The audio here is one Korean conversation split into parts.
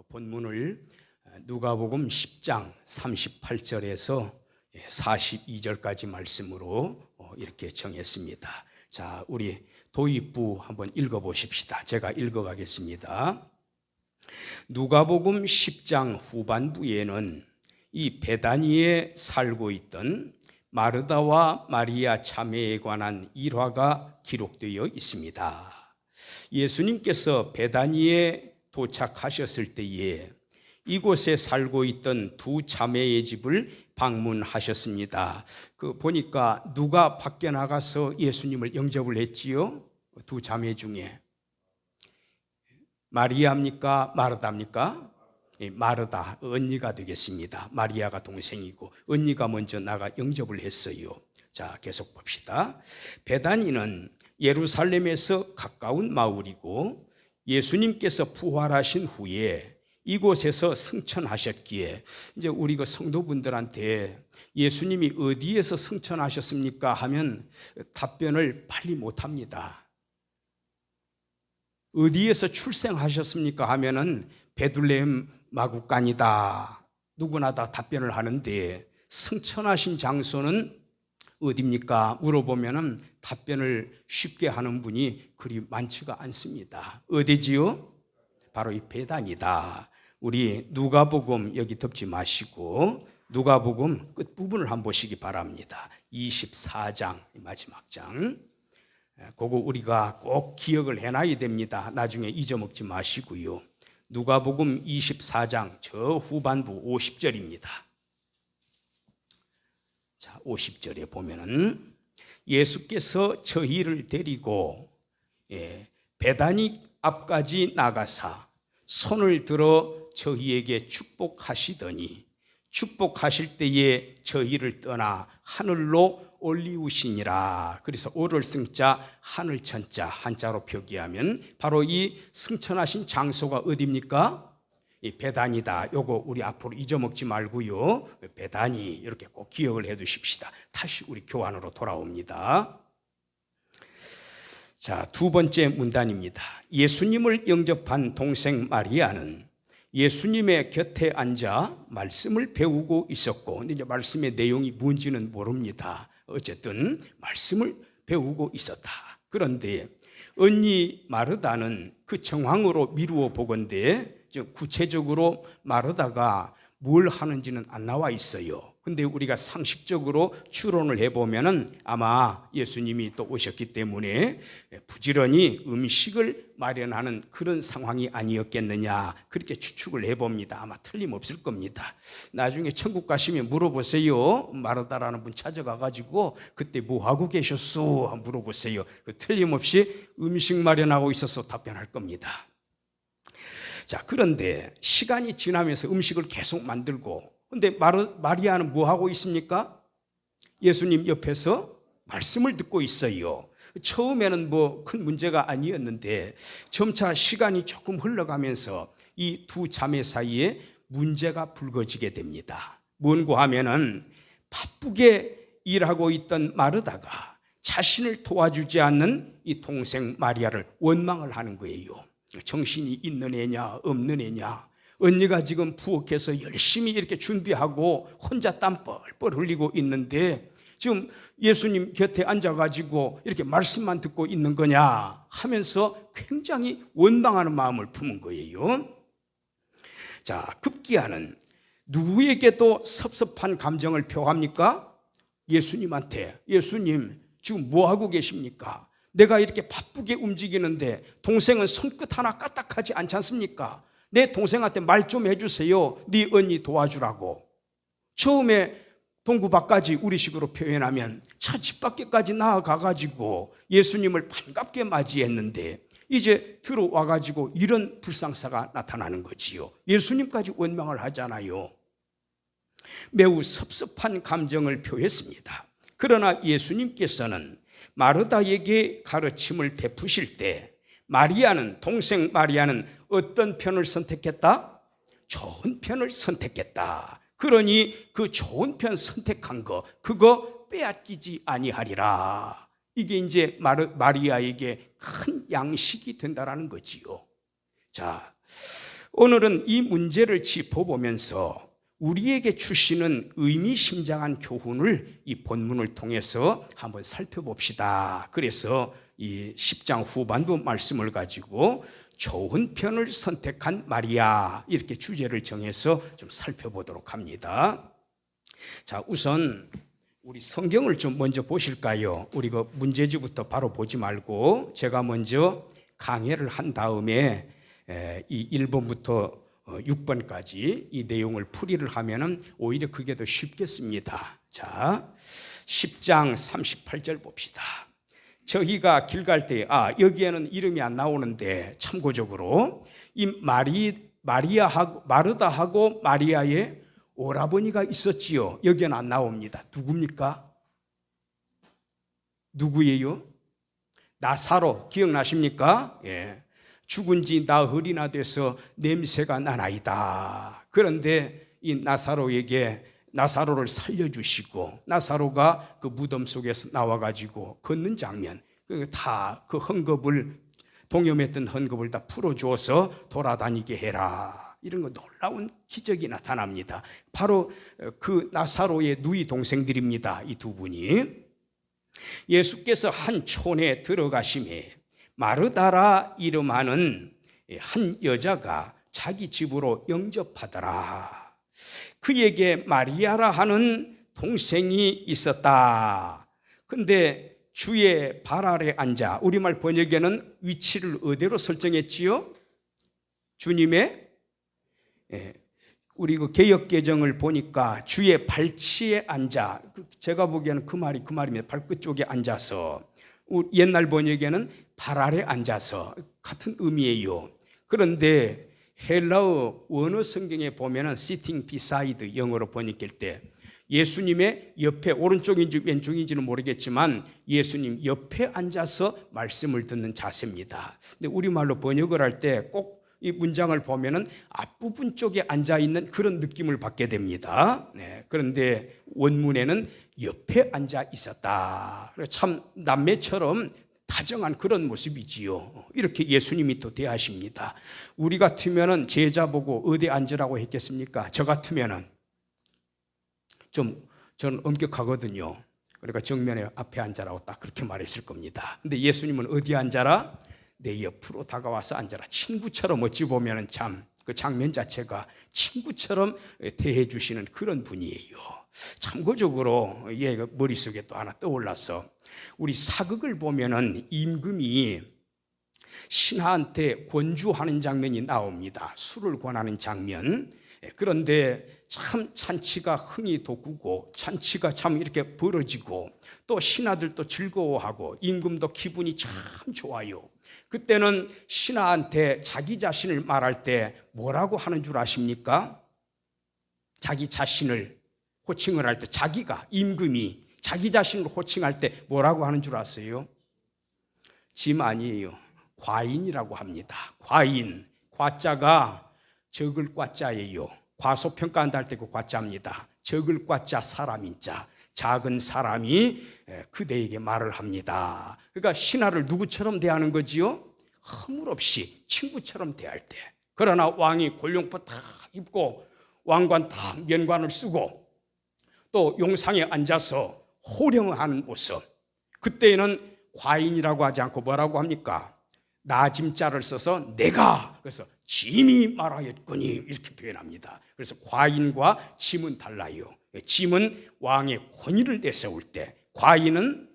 본문을 누가복음 10장 38절에서 42절까지 말씀으로 이렇게 정했습니다. 자, 우리 도입부 한번 읽어보십시다. 제가 읽어가겠습니다. 누가복음 10장 후반부에는 이 베다니에 살고 있던 마르다와 마리아 자매에 관한 일화가 기록되어 있습니다. 예수님께서 베다니에 도착하셨을 때에 이곳에 살고 있던 두 자매의 집을 방문하셨습니다. 보니까 누가 밖에 나가서 예수님을 영접을 했지요? 두 자매 중에 마리아입니까? 마르다입니까? 마르다, 언니가 되겠습니다. 마리아가 동생이고 언니가 먼저 나가 영접을 했어요. 자, 계속 봅시다. 베다니는 예루살렘에서 가까운 마을이고 예수님께서 부활하신 후에 이곳에서 승천하셨기에 이제 우리 성도분들한테 예수님이 어디에서 승천하셨습니까? 하면 답변을 빨리 못합니다. 어디에서 출생하셨습니까? 하면은 베들레헴 마구간이다. 누구나 다 답변을 하는데 승천하신 장소는 어디입니까? 물어보면은 답변을 쉽게 하는 분이 그리 많지가 않습니다. 어디지요? 바로 이 베단이다. 우리 누가복음 여기 덮지 마시고 누가복음 끝부분을 한번 보시기 바랍니다. 24장 마지막 장. 그거 우리가 꼭 기억을 해놔야 됩니다. 나중에 잊어먹지 마시고요. 누가복음 24장 저 후반부 50절입니다. 자, 50절에 보면은 예수께서 저희를 데리고 베다니 앞까지 나가사 손을 들어 저희에게 축복하시더니 축복하실 때에 저희를 떠나 하늘로 올리우시니라. 그래서 오를 승자 하늘 천자 한자로 표기하면 바로 이 승천하신 장소가 어디입니까? 이 베다니다. 요거 우리 앞으로 잊어먹지 말고요. 베다니 이렇게 꼭 기억을 해 두십시다. 다시 우리 교환으로 돌아옵니다. 자, 두 번째 문단입니다. 예수님을 영접한 동생 마리아는 예수님의 곁에 앉아 말씀을 배우고 있었고, 근데 이제 말씀의 내용이 뭔지는 모릅니다. 어쨌든 말씀을 배우고 있었다. 그런데 언니 마르다는 그 정황으로 미루어 보건대 구체적으로 마르다가 뭘 하는지는 안 나와 있어요. 근데 우리가 상식적으로 추론을 해보면은 아마 예수님이 또 오셨기 때문에 부지런히 음식을 마련하는 그런 상황이 아니었겠느냐, 그렇게 추측을 해봅니다. 아마 틀림없을 겁니다. 나중에 천국 가시면 물어보세요. 마르다라는 분 찾아가가지고 그때 뭐 하고 계셨어? 물어보세요. 틀림없이 음식 마련하고 있어서 답변할 겁니다. 자, 그런데 시간이 지나면서 음식을 계속 만들고, 근데 마리아는 뭐 하고 있습니까? 예수님 옆에서 말씀을 듣고 있어요. 처음에는 뭐 큰 문제가 아니었는데 점차 시간이 조금 흘러가면서 이 두 자매 사이에 문제가 불거지게 됩니다. 뭔고 하면은 바쁘게 일하고 있던 마르다가 자신을 도와주지 않는 이 동생 마리아를 원망을 하는 거예요. 정신이 있는 애냐 없는 애냐, 언니가 지금 부엌에서 열심히 이렇게 준비하고 혼자 땀 뻘뻘 흘리고 있는데 지금 예수님 곁에 앉아가지고 이렇게 말씀만 듣고 있는 거냐 하면서 굉장히 원망하는 마음을 품은 거예요. 자, 급기야는 누구에게도 섭섭한 감정을 표합니까? 예수님한테. 예수님 지금 뭐 하고 계십니까? 내가 이렇게 바쁘게 움직이는데 동생은 손끝 하나 까딱하지 않지 않습니까? 내 동생한테 말 좀 해주세요. 네 언니 도와주라고. 처음에 동구밖까지 우리식으로 표현하면 저 집 밖에까지 나아가가지고 예수님을 반갑게 맞이했는데 이제 들어와가지고 이런 불상사가 나타나는 거지요. 예수님까지 원망을 하잖아요. 매우 섭섭한 감정을 표했습니다. 그러나 예수님께서는 마르다에게 가르침을 베푸실 때 마리아는, 동생 마리아는 어떤 편을 선택했다? 좋은 편을 선택했다. 그러니 그 좋은 편 선택한 거, 그거 빼앗기지 아니하리라. 이게 이제 마리아에게 큰 양식이 된다라는 거지요. 자, 오늘은 이 문제를 짚어보면서 우리에게 주시는 의미심장한 교훈을 이 본문을 통해서 한번 살펴봅시다. 그래서 이 10장 후반부 말씀을 가지고 좋은 편을 선택한 마리아, 이렇게 주제를 정해서 좀 살펴보도록 합니다. 자, 우선 우리 성경을 좀 먼저 보실까요? 우리 그 문제지부터 바로 보지 말고 제가 먼저 강해를 한 다음에 이 1번부터 6번까지 이 내용을 풀이를 하면은 오히려 그게 더 쉽겠습니다. 자, 10장 38절 봅시다. 저희가 길 갈 때, 여기에는 이름이 안 나오는데 참고적으로 이 마리아하고 마르다하고 마리아의 오라버니가 있었지요. 여기에는 안 나옵니다. 누굽니까? 누구예요? 나사로, 기억나십니까? 예. 죽은 지 나흘이나 돼서 냄새가 나나이다. 그런데 이 나사로를 살려주시고 나사로가 그 무덤 속에서 나와가지고 걷는 장면, 다 그 헝겊을, 동염했던 헝겊을 다 풀어주어서 돌아다니게 해라. 이런 거 놀라운 기적이 나타납니다. 바로 그 나사로의 누이 동생들입니다. 이 두 분이. 예수께서 한 촌에 들어가심에 마르다라 이름하는 한 여자가 자기 집으로 영접하더라. 그에게 마리아라 하는 동생이 있었다. 근데 주의 발 아래 앉아, 우리말 번역에는 위치를 어디로 설정했지요? 주님의, 우리 그 개역개정을 보니까 주의 발치에 앉아, 제가 보기에는 그 말입니다. 발끝 쪽에 앉아서. 옛날 번역에는 발 아래 앉아서, 같은 의미예요. 그런데 헬라어 원어 성경에 보면은 sitting beside, 영어로 번역할 때 예수님의 옆에, 오른쪽인지 왼쪽인지는 모르겠지만 예수님 옆에 앉아서 말씀을 듣는 자세입니다. 근데 우리말로 번역을 할 때 꼭 이 문장을 보면은 앞부분 쪽에 앉아 있는 그런 느낌을 받게 됩니다. 그런데 원문에는 옆에 앉아 있었다. 참 남매처럼 다정한 그런 모습이지요. 이렇게 예수님이 또 대하십니다. 우리 같으면은 제자 보고 어디 앉으라고 했겠습니까? 저 같으면은 저는 엄격하거든요. 그러니까 정면에 앞에 앉아라고 딱 그렇게 말했을 겁니다. 근데 예수님은 어디 앉아라? 내 옆으로 다가와서 앉아라. 친구처럼 어찌 보면은 참 그 장면 자체가 친구처럼 대해 주시는 그런 분이에요. 참고적으로 머릿속에 또 하나 떠올라서, 우리 사극을 보면은 임금이 신하한테 권주하는 장면이 나옵니다. 술을 권하는 장면. 그런데 참 잔치가 흥이 돋구고 잔치가 참 이렇게 벌어지고 또 신하들도 즐거워하고 임금도 기분이 참 좋아요. 그때는 신하한테 자기 자신을 말할 때 뭐라고 하는 줄 아십니까? 자기 자신을 호칭을 할 때, 임금이 자기 자신을 호칭할 때 뭐라고 하는 줄 아세요? 짐 아니에요. 과인이라고 합니다. 과인. 과자가 적을 과자예요. 과소평가한다 할 때 그 과자입니다. 적을 과자, 사람인 자. 작은 사람이 그대에게 말을 합니다. 그러니까 신하를 누구처럼 대하는 거지요? 허물없이 친구처럼 대할 때. 그러나 왕이 골룡포 딱 입고 왕관 딱 면관을 쓰고 또 용상에 앉아서 호령하는 모습, 그때에는 과인이라고 하지 않고 뭐라고 합니까? 나짐자를 써서 내가, 그래서 짐이 말하였거니, 이렇게 표현합니다. 그래서 과인과 짐은 달라요. 짐은 왕의 권위를 내세울 때, 과인은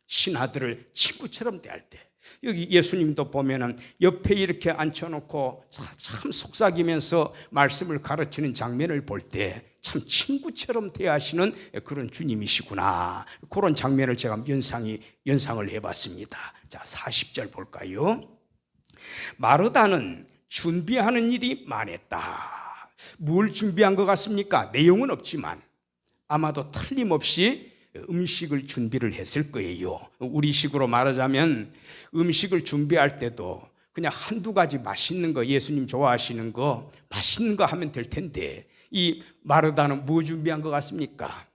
신하들을 친구처럼 대할 때. 여기 예수님도 보면은 옆에 이렇게 앉혀놓고 참 속삭이면서 말씀을 가르치는 장면을 볼 때 참 친구처럼 대하시는 그런 주님이시구나. 그런 장면을 제가 연상을 해봤습니다. 자, 40절 볼까요? 마르다는 준비하는 일이 많았다. 뭘 준비한 것 같습니까? 내용은 없지만 아마도 틀림없이 음식을 준비를 했을 거예요. 우리식으로 말하자면 음식을 준비할 때도 그냥 한두 가지 맛있는 거, 예수님 좋아하시는 거, 맛있는 거 하면 될 텐데, 이 마르다는 뭐 준비한 것 같습니까?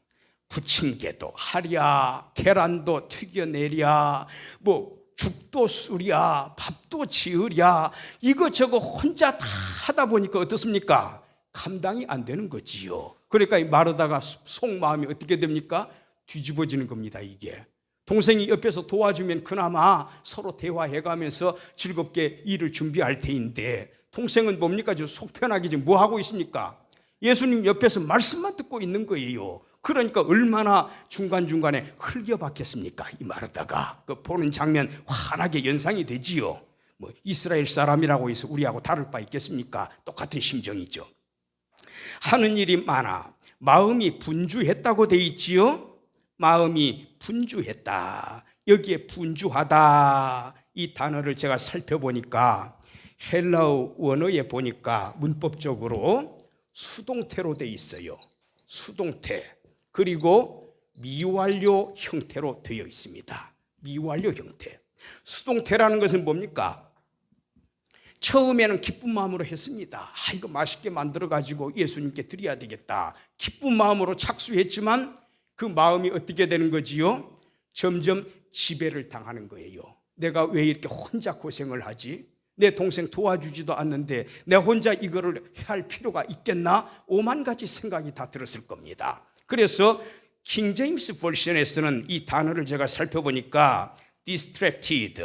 부침개도 하랴, 계란도 튀겨내랴, 뭐 죽도 쓰랴, 밥도 지으랴, 이거저거 혼자 다 하다 보니까 어떻습니까? 감당이 안 되는 거지요. 그러니까 마르다가 속마음이 어떻게 됩니까? 뒤집어지는 겁니다. 이게 동생이 옆에서 도와주면 그나마 서로 대화해가면서 즐겁게 일을 준비할 테인데, 동생은 뭡니까? 속 편하게 지금 뭐 하고 있습니까? 예수님 옆에서 말씀만 듣고 있는 거예요. 그러니까 얼마나 중간중간에 흘겨봤겠습니까? 이 마르다가 그 보는 장면 환하게 연상이 되지요. 뭐 이스라엘 사람이라고 해서 우리하고 다를 바 있겠습니까? 똑같은 심정이죠. 하는 일이 많아 마음이 분주했다고 돼 있지요. 마음이 분주했다. 여기에 분주하다 이 단어를 제가 살펴보니까 헬라어 원어에 보니까 문법적으로 수동태로 돼 있어요. 수동태. 그리고 미완료 형태로 되어 있습니다. 미완료 형태. 수동태라는 것은 뭡니까? 처음에는 기쁜 마음으로 했습니다. 이거 맛있게 만들어가지고 예수님께 드려야 되겠다. 기쁜 마음으로 착수했지만 그 마음이 어떻게 되는 거지요? 점점 지배를 당하는 거예요. 내가 왜 이렇게 혼자 고생을 하지? 내 동생 도와주지도 않는데 내가 혼자 이거를 할 필요가 있겠나? 오만 가지 생각이 다 들었을 겁니다. 그래서 킹 제임스 버전에서는 이 단어를 제가 살펴보니까 distracted,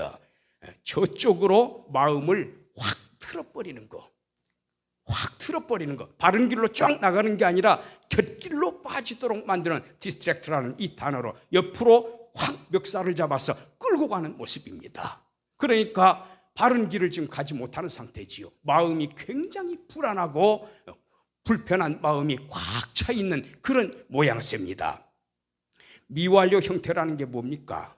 저쪽으로 마음을 확 틀어버리는 거, 확 틀어버리는 거, 바른 길로 쫙 나가는 게 아니라 곁길로 빠지도록 만드는 distract라는 이 단어로 옆으로 확 멱살을 잡아서 끌고 가는 모습입니다. 그러니까 바른 길을 지금 가지 못하는 상태지요. 마음이 굉장히 불안하고 불편한 마음이 꽉 차 있는 그런 모양새입니다. 미완료 형태라는 게 뭡니까?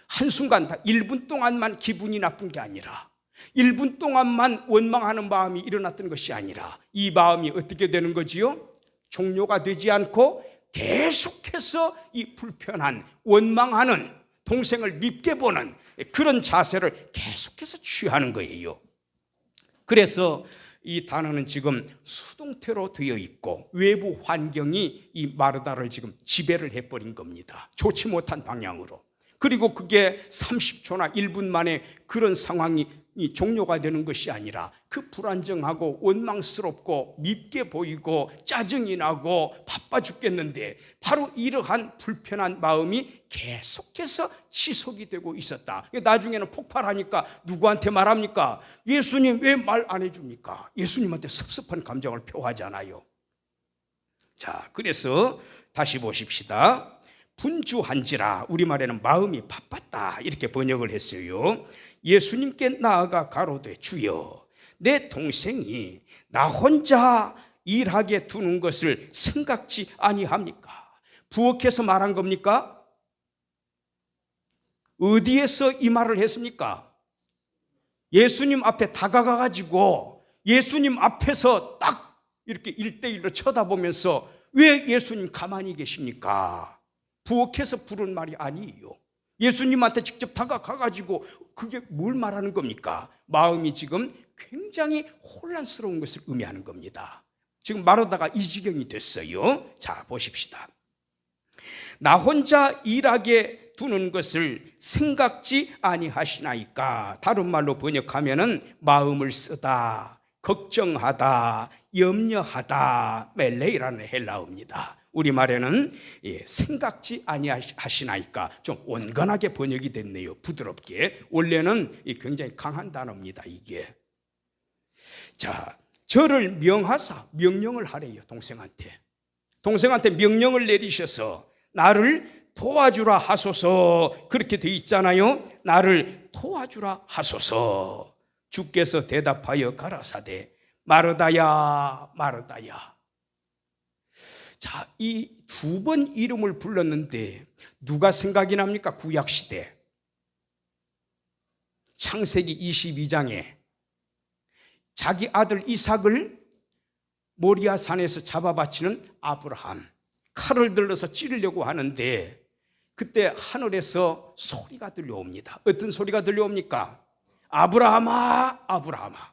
한순간 다 1분 동안만 기분이 나쁜 게 아니라 1분 동안만 원망하는 마음이 일어났던 것이 아니라 이 마음이 어떻게 되는 거지요? 종료가 되지 않고 계속해서 이 불편한 원망하는 동생을 밉게 보는 그런 자세를 계속해서 취하는 거예요. 그래서 이 단어는 지금 수동태로 되어 있고 외부 환경이 이 마르다를 지금 지배를 해버린 겁니다. 좋지 못한 방향으로. 그리고 그게 30초나 1분 만에 그런 상황이 종료가 되는 것이 아니라 그 불안정하고 원망스럽고 밉게 보이고 짜증이 나고 바빠 죽겠는데 바로 이러한 불편한 마음이 계속해서 지속이 되고 있었다. 나중에는 폭발하니까 누구한테 말합니까? 예수님 왜 말 안 해줍니까? 예수님한테 섭섭한 감정을 표하잖아요. 자, 그래서 다시 보십시다. 분주한지라, 우리말에는 마음이 바빴다 이렇게 번역을 했어요. 예수님께 나아가 가로되 주여, 내 동생이 나 혼자 일하게 두는 것을 생각지 아니합니까? 부엌에서 말한 겁니까? 어디에서 이 말을 했습니까? 예수님 앞에 다가가 가지고 예수님 앞에서 딱 이렇게 1대1로 쳐다보면서 왜 예수님 가만히 계십니까? 부엌에서 부른 말이 아니에요. 예수님한테 직접 다가가가지고 그게 뭘 말하는 겁니까? 마음이 지금 굉장히 혼란스러운 것을 의미하는 겁니다. 지금 마르다가 이 지경이 됐어요. 자, 보십시다. 나 혼자 일하게 두는 것을 생각지 아니하시나이까? 다른 말로 번역하면은 마음을 쓰다, 걱정하다, 염려하다, 멜레이라는 헬라어입니다. 우리말에는 생각지 아니하시나이까? 좀 온건하게 번역이 됐네요. 부드럽게. 원래는 굉장히 강한 단어입니다. 이게. 자, 저를 명하사, 명령을 하래요. 동생한테 명령을 내리셔서 나를 도와주라 하소서. 그렇게 돼 있잖아요. 나를 도와주라 하소서. 주께서 대답하여 가라사대 마르다야 마르다야. 자, 이 두 번 이름을 불렀는데 누가 생각이 납니까? 구약시대 창세기 22장에 자기 아들 이삭을 모리아 산에서 잡아바치는 아브라함, 칼을 들러서 찌르려고 하는데 그때 하늘에서 소리가 들려옵니다. 어떤 소리가 들려옵니까? 아브라함아, 아브라함아,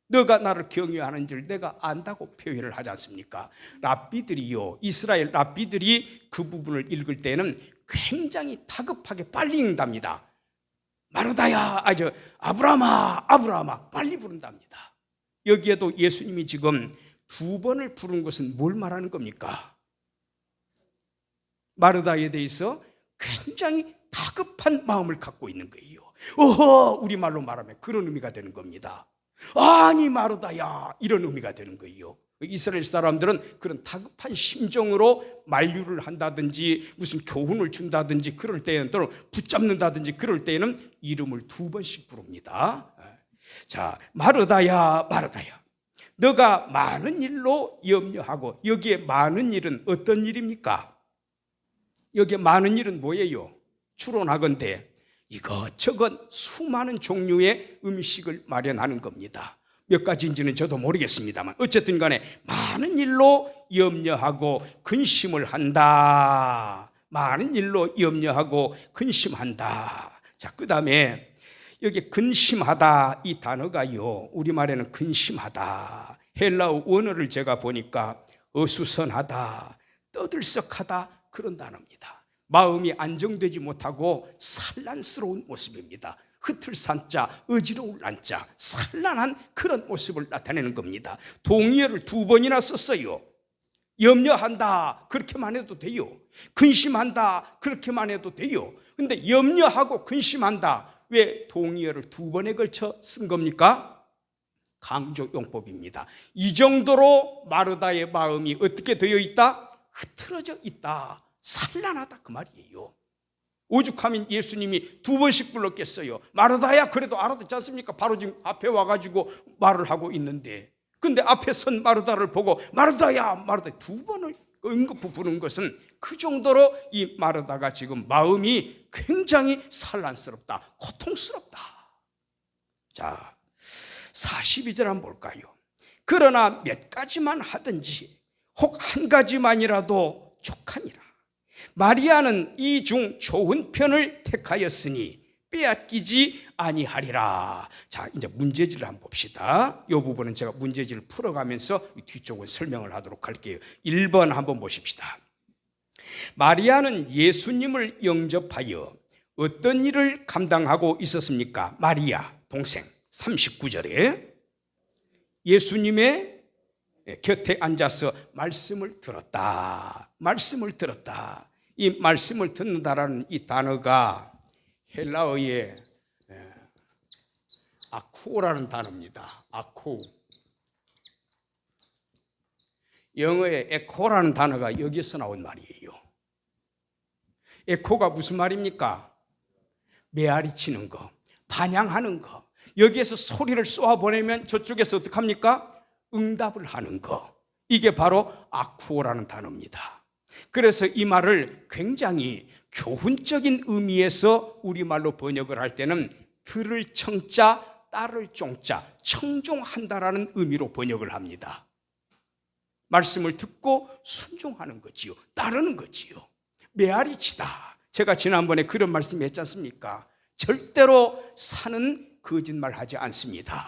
너가 나를 경외하는 줄 내가 안다고 표현을 하지 않습니까? 랍비들이요, 이스라엘 랍비들이 그 부분을 읽을 때는 굉장히 다급하게 빨리 응답니다. 마르다야, 아브라함아, 아브라함아, 빨리 부른답니다. 여기에도 예수님이 지금 2번을 부른 것은 뭘 말하는 겁니까? 마르다에 대해서 굉장히 다급한 마음을 갖고 있는 거예요. 우리말로 말하면 그런 의미가 되는 겁니다. 아니 마르다야, 이런 의미가 되는 거예요. 이스라엘 사람들은 그런 다급한 심정으로 만류를 한다든지 무슨 교훈을 준다든지 그럴 때에는 또는 붙잡는다든지 그럴 때에는 이름을 2번씩 부릅니다. 자, 마르다야, 마르다야, 너가 많은 일로 염려하고. 여기에 많은 일은 어떤 일입니까? 여기에 많은 일은 뭐예요? 추론하건대 이것저것 수많은 종류의 음식을 마련하는 겁니다. 몇 가지인지는 저도 모르겠습니다만 어쨌든 간에 많은 일로 염려하고 근심을 한다. 많은 일로 염려하고 근심한다. 자, 그 다음에 여기 근심하다, 이 단어가요, 우리말에는 근심하다, 헬라어 원어를 제가 보니까 어수선하다, 떠들썩하다, 그런 단어입니다. 마음이 안정되지 못하고 산란스러운 모습입니다. 흐틀산자, 어지러울 난자, 산란한 그런 모습을 나타내는 겁니다. 동의어를 2번이나 썼어요. 염려한다, 그렇게만 해도 돼요. 근심한다, 그렇게만 해도 돼요. 근데 염려하고 근심한다, 왜 동의어를 2번에 걸쳐 쓴 겁니까? 강조용법입니다. 이 정도로 마르다의 마음이 어떻게 되어 있다? 흐트러져 있다, 산란하다, 그 말이에요. 오죽하면 예수님이 2번씩 불렀겠어요. 마르다야, 그래도 알아듣지 않습니까? 바로 지금 앞에 와가지고 말을 하고 있는데, 근데 앞에 선 마르다를 보고 마르다야, 마르다 2번을 응급부 부른 것은 그 정도로 이 마르다가 지금 마음이 굉장히 산란스럽다, 고통스럽다. 자, 42절 한번 볼까요? 그러나 몇 가지만 하든지 혹 한 가지만이라도 족하니라. 마리아는 이 중 좋은 편을 택하였으니 빼앗기지 아니하리라. 자, 이제 문제지를 한번 봅시다. 이 부분은 제가 문제지를 풀어가면서 뒤쪽은 설명을 하도록 할게요. 1번 한번 보십시다. 마리아는 예수님을 영접하여 어떤 일을 감당하고 있었습니까? 마리아 동생, 39절에 예수님의 곁에 앉아서 말씀을 들었다. 말씀을 들었다. 이 말씀을 듣는다라는 이 단어가 헬라어의 아쿠오라는 단어입니다. 아쿠. 영어의 에코라는 단어가 여기서 나온 말이에요. 에코가 무슨 말입니까? 메아리 치는 거, 반향하는 거. 여기에서 소리를 쏘아보내면 저쪽에서 어떻게 합니까? 응답을 하는 거. 이게 바로 아쿠오라는 단어입니다. 그래서 이 말을 굉장히 교훈적인 의미에서 우리말로 번역을 할 때는 들을 청자, 따를 종자, 청종한다라는 의미로 번역을 합니다. 말씀을 듣고 순종하는 거지요. 따르는 거지요. 메아리치다. 제가 지난번에 그런 말씀 했지 않습니까? 절대로 산은 거짓말하지 않습니다.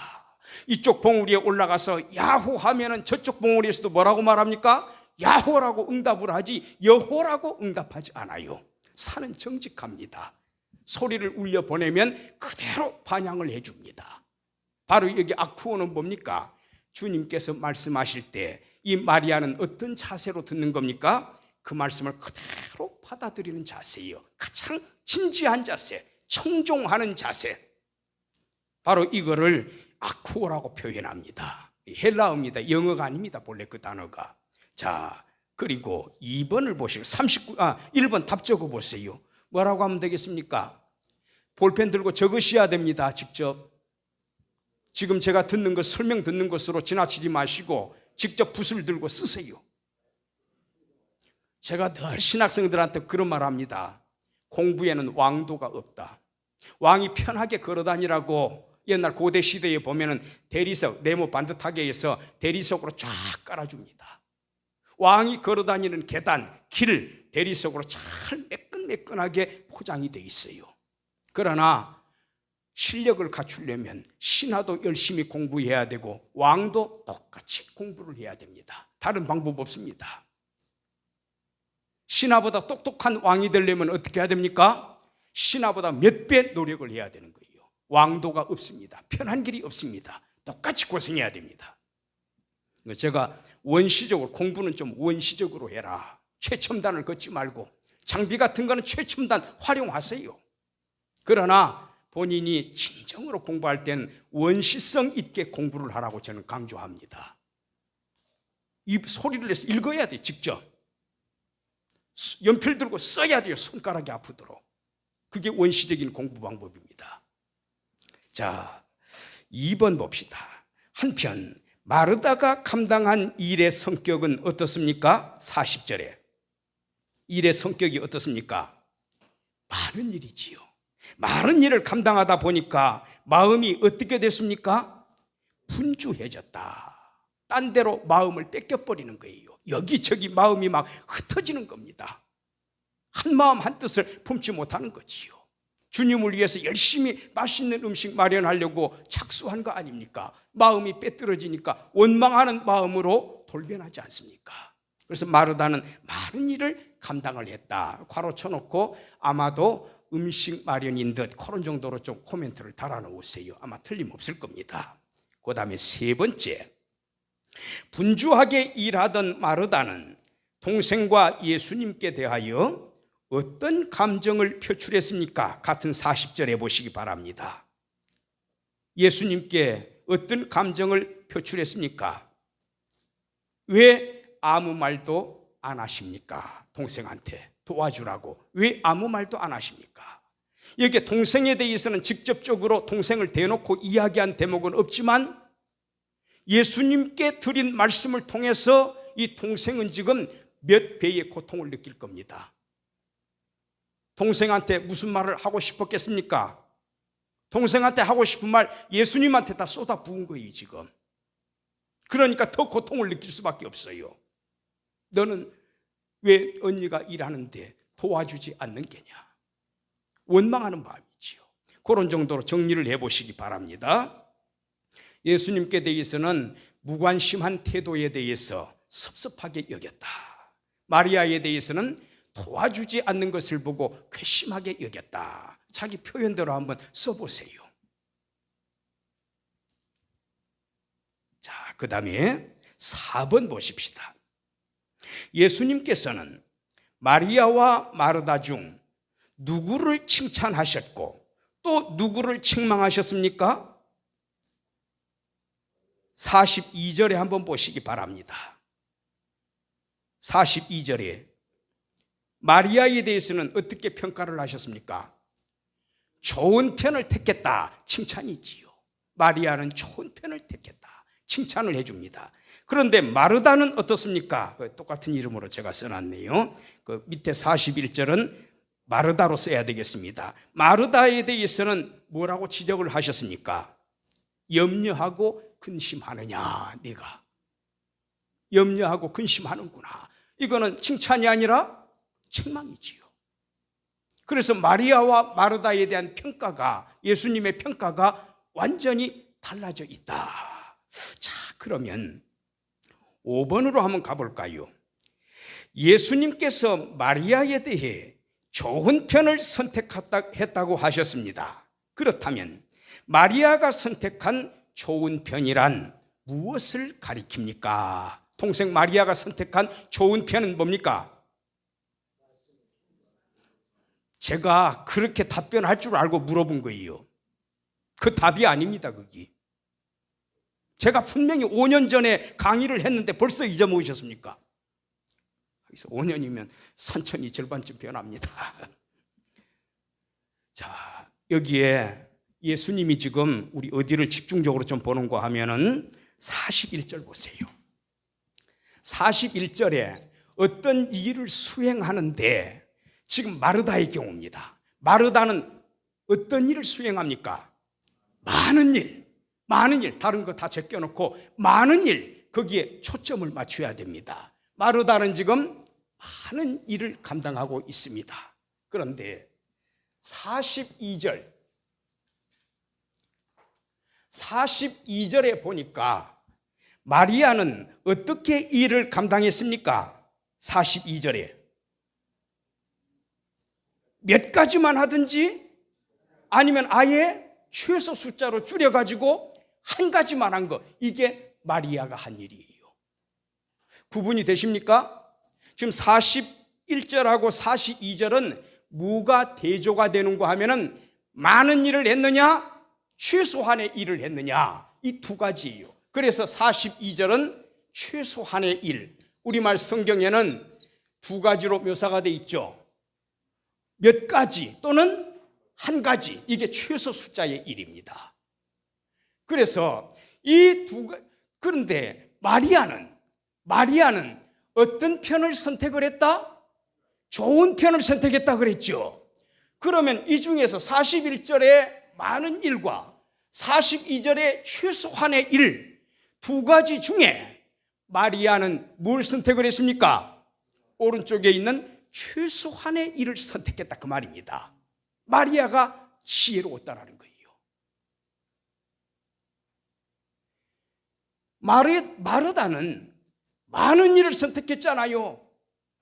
이쪽 봉우리에 올라가서 야호 하면은 저쪽 봉우리에서도 뭐라고 말합니까? 야호라고 응답을 하지 여호라고 응답하지 않아요. 산은 정직합니다. 소리를 울려 보내면 그대로 반향을 해줍니다. 바로 여기 아쿠오는 뭡니까? 주님께서 말씀하실 때 이 마리아는 어떤 자세로 듣는 겁니까? 그 말씀을 그대로 받아들이는 자세예요. 가장 진지한 자세, 청종하는 자세. 바로 이거를 아쿠오라고 표현합니다. 헬라어입니다. 영어가 아닙니다. 본래 그 단어가. 자, 그리고 2번을 보시고 1번 답 적어 보세요. 뭐라고 하면 되겠습니까? 볼펜 들고 적으셔야 됩니다. 직접. 지금 제가 듣는 것, 설명 듣는 것으로 지나치지 마시고 직접 붓을 들고 쓰세요. 제가 늘 신학생들한테 그런 말 합니다. 공부에는 왕도가 없다. 왕이 편하게 걸어다니라고 옛날 고대 시대에 보면은 대리석, 네모 반듯하게 해서 대리석으로 쫙 깔아줍니다. 왕이 걸어다니는 계단, 길, 대리석으로 잘 매끈매끈하게 포장이 되어 있어요. 그러나 실력을 갖추려면 신하도 열심히 공부해야 되고 왕도 똑같이 공부를 해야 됩니다. 다른 방법 없습니다. 신하보다 똑똑한 왕이 되려면 어떻게 해야 됩니까? 신하보다 몇 배 노력을 해야 되는 거예요. 왕도가 없습니다. 편한 길이 없습니다. 똑같이 고생해야 됩니다. 제가 원시적으로, 공부는 좀 원시적으로 해라, 최첨단을 걷지 말고 장비 같은 거는 최첨단 활용하세요. 그러나 본인이 진정으로 공부할 때는 원시성 있게 공부를 하라고 저는 강조합니다. 이 소리를 내서 읽어야 돼. 직접 연필 들고 써야 돼요. 손가락이 아프도록. 그게 원시적인 공부 방법입니다. 자, 2번 봅시다. 한편 마르다가 감당한 일의 성격은 어떻습니까? 40절에 일의 성격이 어떻습니까? 많은 일이지요. 많은 일을 감당하다 보니까 마음이 어떻게 됐습니까? 분주해졌다. 딴 데로 마음을 뺏겨버리는 거예요. 여기저기 마음이 막 흩어지는 겁니다. 한 마음 한 뜻을 품지 못하는 거지요. 주님을 위해서 열심히 맛있는 음식 마련하려고 착수한 거 아닙니까? 마음이 빼떨어지니까 원망하는 마음으로 돌변하지 않습니까? 그래서 마르다는 많은 일을 감당을 했다. 괄호 쳐놓고 아마도 음식 마련인 듯 그런 정도로 좀 코멘트를 달아놓으세요. 아마 틀림없을 겁니다. 그 다음에 3번째, 분주하게 일하던 마르다는 동생과 예수님께 대하여 어떤 감정을 표출했습니까? 같은 40절에 보시기 바랍니다. 예수님께 어떤 감정을 표출했습니까? 왜 아무 말도 안 하십니까? 동생한테 도와주라고 왜 아무 말도 안 하십니까? 여기 동생에 대해서는 직접적으로 동생을 대놓고 이야기한 대목은 없지만 예수님께 드린 말씀을 통해서 이 동생은 지금 몇 배의 고통을 느낄 겁니다. 동생한테 무슨 말을 하고 싶었겠습니까? 동생한테 하고 싶은 말 예수님한테 다 쏟아 부은 거예요 지금. 그러니까 더 고통을 느낄 수밖에 없어요. 너는 왜 언니가 일하는데 도와주지 않는 게냐? 원망하는 마음이지요. 그런 정도로 정리를 해보시기 바랍니다. 예수님께 대해서는 무관심한 태도에 대해서 섭섭하게 여겼다. 마리아에 대해서는 도와주지 않는 것을 보고 괘씸하게 여겼다. 자기 표현대로 한번 써보세요. 자, 그 다음에 4번 보십시다. 예수님께서는 마리아와 마르다 중 누구를 칭찬하셨고 또 누구를 책망하셨습니까? 42절에 한번 보시기 바랍니다. 42절에 마리아에 대해서는 어떻게 평가를 하셨습니까? 좋은 편을 택했다. 칭찬이 있지요. 마리아는 좋은 편을 택했다. 칭찬을 해줍니다. 그런데 마르다는 어떻습니까? 똑같은 이름으로 제가 써놨네요. 그 밑에 41절은 마르다로 써야 되겠습니다. 마르다에 대해서는 뭐라고 지적을 하셨습니까? 염려하고 근심하느냐, 네가 염려하고 근심하는구나. 이거는 칭찬이 아니라 책망이지요. 그래서 마리아와 마르다에 대한 평가가, 예수님의 평가가 완전히 달라져 있다. 자, 그러면 5번으로 한번 가볼까요? 예수님께서 마리아에 대해 좋은 편을 선택했다고 하셨습니다. 그렇다면 마리아가 선택한 좋은 편이란 무엇을 가리킵니까? 동생 마리아가 선택한 좋은 편은 뭡니까? 제가 그렇게 답변할 줄 알고 물어본 거예요. 그 답이 아닙니다, 거기. 제가 분명히 5년 전에 강의를 했는데 벌써 잊어먹으셨습니까? 그래서 5년이면 산천이 절반쯤 변합니다. 자, 여기에 예수님이 지금 우리 어디를 집중적으로 좀 보는가 하면은 41절 보세요. 41절에 어떤 일을 수행하는데 지금 마르다의 경우입니다. 마르다는 어떤 일을 수행합니까? 많은 일, 다른 거 다 제껴놓고 많은 일, 거기에 초점을 맞춰야 됩니다. 마르다는 지금 많은 일을 감당하고 있습니다. 그런데 42절에 보니까 마리아는 어떻게 일을 감당했습니까? 42절에 몇 가지만 하든지 아니면 아예 최소 숫자로 줄여가지고 한 가지만 한 거, 이게 마리아가 한 일이에요. 구분이 되십니까? 지금 41절하고 42절은 뭐가 대조가 되는가 하면은 많은 일을 했느냐, 최소한의 일을 했느냐, 이 두 가지예요. 그래서 42절은 최소한의 일, 우리말 성경에는 두 가지로 묘사가 돼 있죠. 몇 가지 또는 한 가지, 이게 최소 숫자의 일입니다. 그래서 그런데 마리아는 어떤 편을 선택을 했다? 좋은 편을 선택했다 그랬죠. 그러면 이 중에서 41절의 많은 일과 42절의 최소한의 일, 두 가지 중에 마리아는 뭘 선택을 했습니까? 오른쪽에 있는 최소한의 일을 선택했다 그 말입니다. 마리아가 지혜로웠다라는 거예요. 마르다는 많은 일을 선택했잖아요.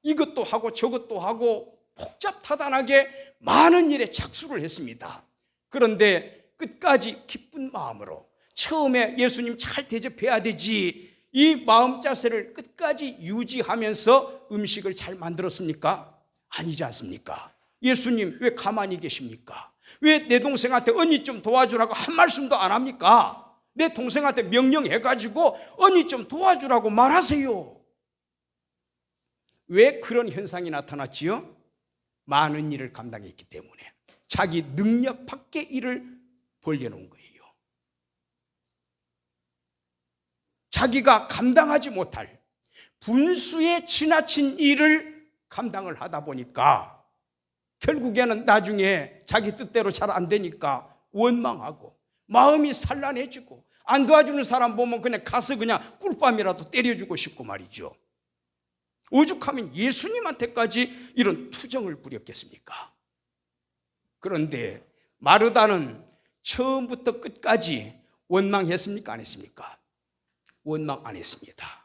이것도 하고 저것도 하고 복잡타단하게 많은 일에 착수를 했습니다. 그런데 끝까지 기쁜 마음으로, 처음에 예수님 잘 대접해야 되지, 이 마음 자세를 끝까지 유지하면서 음식을 잘 만들었습니까? 아니지 않습니까? 예수님 왜 가만히 계십니까? 왜 내 동생한테 언니 좀 도와주라고 한 말씀도 안 합니까? 내 동생한테 명령해가지고 언니 좀 도와주라고 말하세요. 왜 그런 현상이 나타났지요? 많은 일을 감당했기 때문에, 자기 능력 밖의 일을 벌려놓은 거예요. 자기가 감당하지 못할 분수에 지나친 일을 감당을 하다 보니까 결국에는 나중에 자기 뜻대로 잘 안 되니까 원망하고 마음이 산란해지고, 안 도와주는 사람 보면 그냥 가서 그냥 꿀밤이라도 때려주고 싶고 말이죠. 오죽하면 예수님한테까지 이런 투정을 부렸겠습니까? 그런데 마르다는 처음부터 끝까지 원망했습니까? 안 했습니까? 원망 안 했습니다.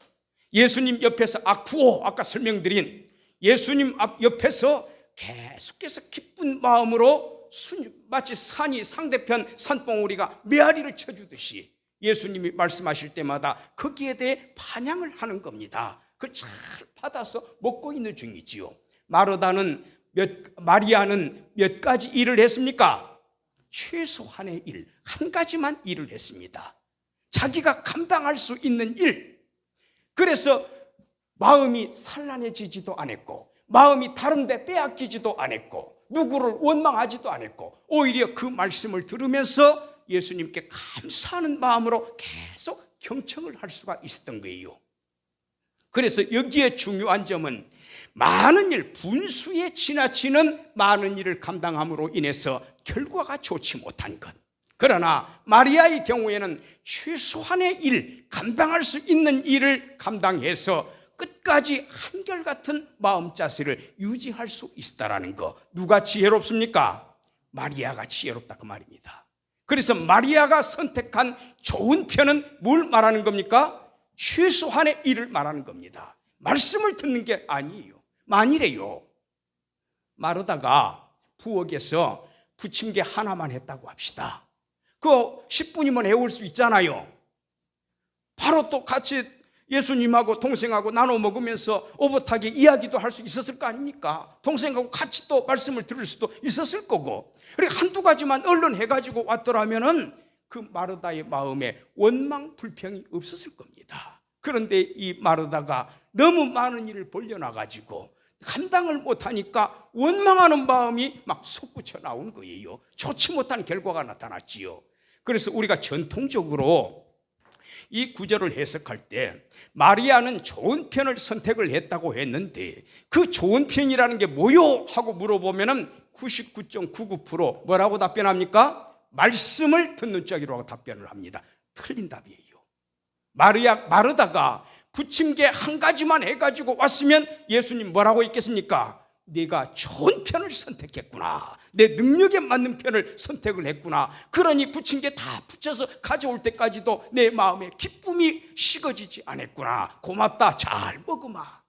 예수님 옆에서 아까 설명드린 예수님 옆에서 계속해서 기쁜 마음으로 마치 산이 상대편 산봉우리가 메아리를 쳐주듯이 예수님이 말씀하실 때마다 거기에 대해 반향을 하는 겁니다. 그걸 잘 받아서 먹고 있는 중이지요. 마리아는 몇 가지 일을 했습니까? 최소한의 일, 한 가지만 일을 했습니다. 자기가 감당할 수 있는 일. 그래서 마음이 산란해지지도 않았고, 마음이 다른 데 빼앗기지도 않았고, 누구를 원망하지도 않았고, 오히려 그 말씀을 들으면서 예수님께 감사하는 마음으로 계속 경청을 할 수가 있었던 거예요. 그래서 여기에 중요한 점은 많은 일, 분수에 지나치는 많은 일을 감당함으로 인해서 결과가 좋지 못한 것. 그러나 마리아의 경우에는 최소한의 일, 감당할 수 있는 일을 감당해서 끝까지 한결같은 마음 자세를 유지할 수 있다는 거. 누가 지혜롭습니까? 마리아가 지혜롭다 그 말입니다. 그래서 마리아가 선택한 좋은 편은 뭘 말하는 겁니까? 최소한의 일을 말하는 겁니다. 말씀을 듣는 게 아니에요. 만일에요, 마르다가 부엌에서 부침개 하나만 했다고 합시다. 그거 10분이면 해올 수 있잖아요. 바로 또 같이 예수님하고 동생하고 나눠 먹으면서 오붓하게 이야기도 할 수 있었을 거 아닙니까? 동생하고 같이 또 말씀을 들을 수도 있었을 거고. 그리고 한두 가지만 얼른 해가지고 왔더라면은 그 마르다의 마음에 원망, 불평이 없었을 겁니다. 그런데 이 마르다가 너무 많은 일을 벌려놔가지고 감당을 못하니까 원망하는 마음이 막 솟구쳐 나온 거예요. 좋지 못한 결과가 나타났지요. 그래서 우리가 전통적으로 이 구절을 해석할 때 마리아는 좋은 편을 선택을 했다고 했는데 그 좋은 편이라는 게 뭐요? 하고 물어보면 99.99% 뭐라고 답변합니까? 말씀을 듣는 쪽이라고 답변을 합니다. 틀린 답이에요. 마르다가 부침개 한 가지만 해가지고 왔으면 예수님 뭐라고 했겠습니까? 네가 좋은 편을 선택했구나. 내 능력에 맞는 편을 선택을 했구나. 그러니 부침개 다 붙여서 가져올 때까지도 내 마음에 기쁨이 식어지지 않았구나. 고맙다. 잘 먹으마.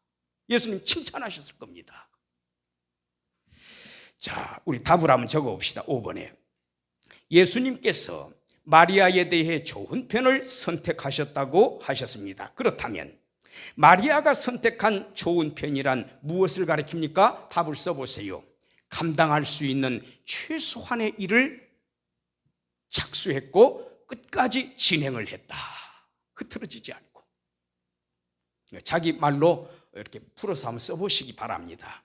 예수님 칭찬하셨을 겁니다. 자, 우리 답을 한번 적어봅시다. 5번에 예수님께서 마리아에 대해 좋은 편을 선택하셨다고 하셨습니다. 그렇다면 마리아가 선택한 좋은 편이란 무엇을 가리킵니까? 답을 써보세요. 감당할 수 있는 최소한의 일을 착수했고 끝까지 진행을 했다. 흐트러지지 않고. 자기 말로 이렇게 풀어서 한번 써보시기 바랍니다.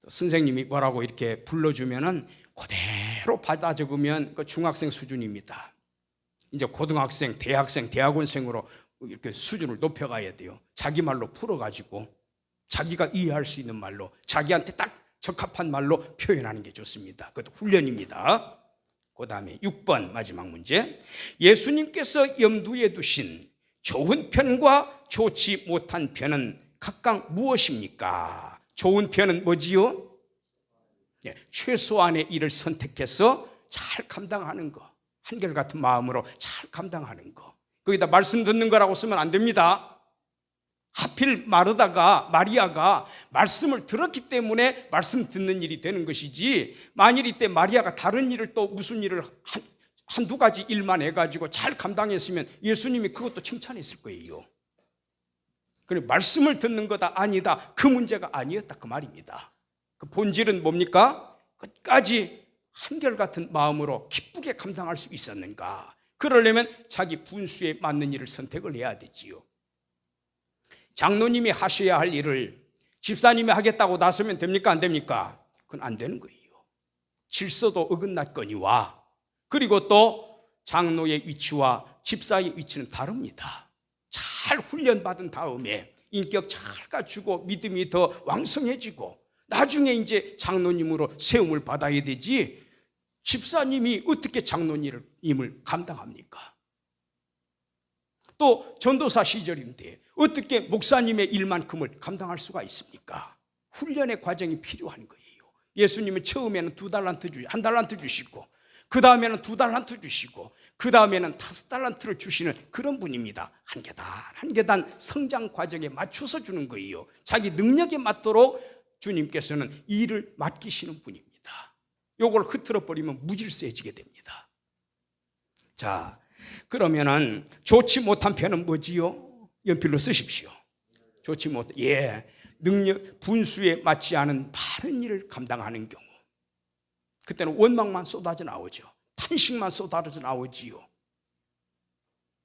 선생님이 뭐라고 이렇게 불러주면은 그대로 받아 적으면 그 중학생 수준입니다. 이제 고등학생, 대학생, 대학원생으로 이렇게 수준을 높여가야 돼요. 자기 말로 풀어가지고 자기가 이해할 수 있는 말로, 자기한테 딱 적합한 말로 표현하는 게 좋습니다. 그것도 훈련입니다. 그 다음에 6번 마지막 문제. 예수님께서 염두에 두신 좋은 편과 좋지 못한 편은 각각 무엇입니까? 좋은 편은 뭐지요? 최소한의 일을 선택해서 잘 감당하는 거, 한결같은 마음으로 잘 감당하는 거. 거기다 말씀 듣는 거라고 쓰면 안 됩니다. 하필 마리아가 말씀을 들었기 때문에 말씀 듣는 일이 되는 것이지, 만일 이때 마리아가 다른 일을 또 무슨 일을 한두 가지 일만 해가지고 잘 감당했으면 예수님이 그것도 칭찬했을 거예요. 그래, 말씀을 듣는 거다 아니다, 그 문제가 아니었다 그 말입니다. 그 본질은 뭡니까? 끝까지 한결같은 마음으로 기쁘게 감당할 수 있었는가? 그러려면 자기 분수에 맞는 일을 선택을 해야 되지요. 장로님이 하셔야 할 일을 집사님이 하겠다고 나서면 됩니까? 안 됩니까? 그건 안 되는 거예요. 질서도 어긋났거니와, 그리고 또 장로의 위치와 집사의 위치는 다릅니다. 잘 훈련받은 다음에 인격 잘 갖추고 믿음이 더 왕성해지고 나중에 이제 장로님으로 세움을 받아야 되지, 집사님이 어떻게 장로님을 감당합니까? 또 전도사 시절인데 어떻게 목사님의 일만큼을 감당할 수가 있습니까? 훈련의 과정이 필요한 거예요. 예수님은 처음에는 2달란트 한 달란트 주시고, 그 다음에는 2달란트 주시고, 그 다음에는 5달란트를 주시는 그런 분입니다. 한 계단 한 계단 성장 과정에 맞춰서 주는 거예요. 자기 능력에 맞도록 주님께서는 일을 맡기시는 분입니다. 요걸 흐트러 버리면 무질서해지게 됩니다. 자, 그러면은 좋지 못한 편은 뭐지요? 연필로 쓰십시오. 좋지 못한, 능력, 분수에 맞지 않은 많은 일을 감당하는 경우, 그때는 원망만 쏟아져 나오죠. 탄식만 쏟아져 나오지요.